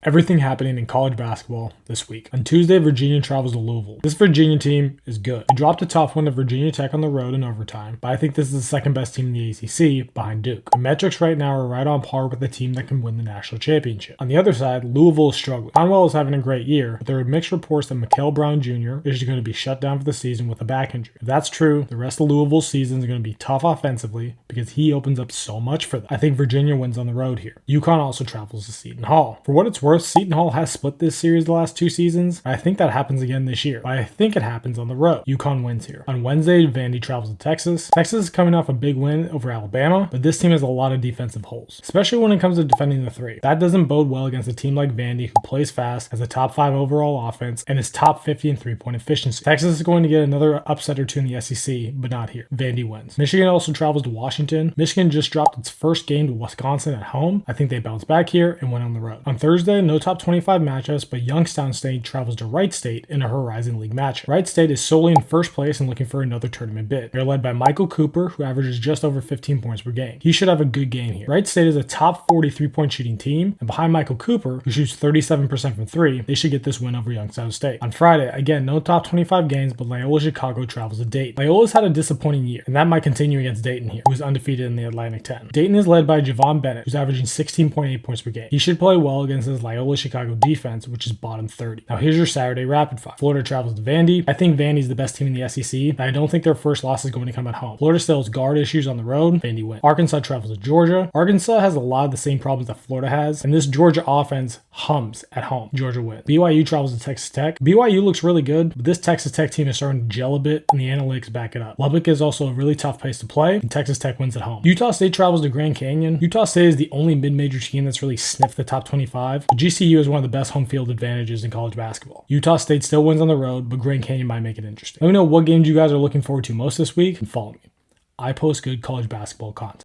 Everything happening in college basketball this week. On Tuesday, Virginia travels to Louisville. This Virginia team is good. They dropped a tough one to Virginia Tech on the road in overtime, but I think this is the second best team in the ACC behind Duke. The metrics right now are right on par with the team that can win the national championship. On the other side, Louisville is struggling. Conwell is having a great year, but there are mixed reports that Mikael Brown Jr. is going to be shut down for the season with a back injury. If that's true, the rest of Louisville's season is going to be tough offensively because he opens up so much for them. I think Virginia wins on the road here. UConn also travels to Seton Hall. For what it's worth, Seton Hall has split this series the last two seasons. I think that happens again this year, but I think it happens on the road. UConn wins here. On Wednesday, Vandy travels to Texas. Texas is coming off a big win over Alabama, but this team has a lot of defensive holes, especially when it comes to defending the three. That doesn't bode well against a team like Vandy, who plays fast, has a top 5 overall offense, and is top 50 in three-point efficiency. Texas is going to get another upset or two in the SEC, but not here. Vandy wins. Michigan also travels to Washington. Michigan just dropped its first game to Wisconsin at home. I think they bounce back here and win on the road. On Thursday, no top 25 matchups, but Youngstown State travels to Wright State in a Horizon League matchup. Wright State is solely in first place and looking for another tournament bid. They're led by Michael Cooper, who averages just over 15 points per game. He should have a good game here. Wright State is a top 40 three-point shooting team, and behind Michael Cooper, who shoots 37% from three, they should get this win over Youngstown State. On Friday, again, no top 25 games, but Loyola Chicago travels to Dayton. Loyola's had a disappointing year, and that might continue against Dayton here, who is undefeated in the Atlantic 10. Dayton is led by Javon Bennett, who's averaging 16.8 points per game. He should play well against his Loyola Chicago defense, which is bottom 30. Now here's your Saturday rapid fire. Florida travels to Vandy. I think Vandy's the best team in the SEC, and I don't think their first loss is going to come at home. Florida still has guard issues on the road. Vandy wins. Arkansas travels to Georgia. Arkansas has a lot of the same problems that Florida has, and this Georgia offense hums at home. Georgia wins. BYU travels to Texas Tech. BYU looks really good, but this Texas Tech team is starting to gel a bit, and the analytics back it up. Lubbock is also a really tough place to play, and Texas Tech wins at home. Utah State travels to Grand Canyon. Utah State is the only mid-major team that's really sniffed the top 25. But GCU is one of the best home field advantages in college basketball. Utah State still wins on the road, but Grand Canyon might make it interesting. Let me know what games you guys are looking forward to most this week, and follow me. I post good college basketball content.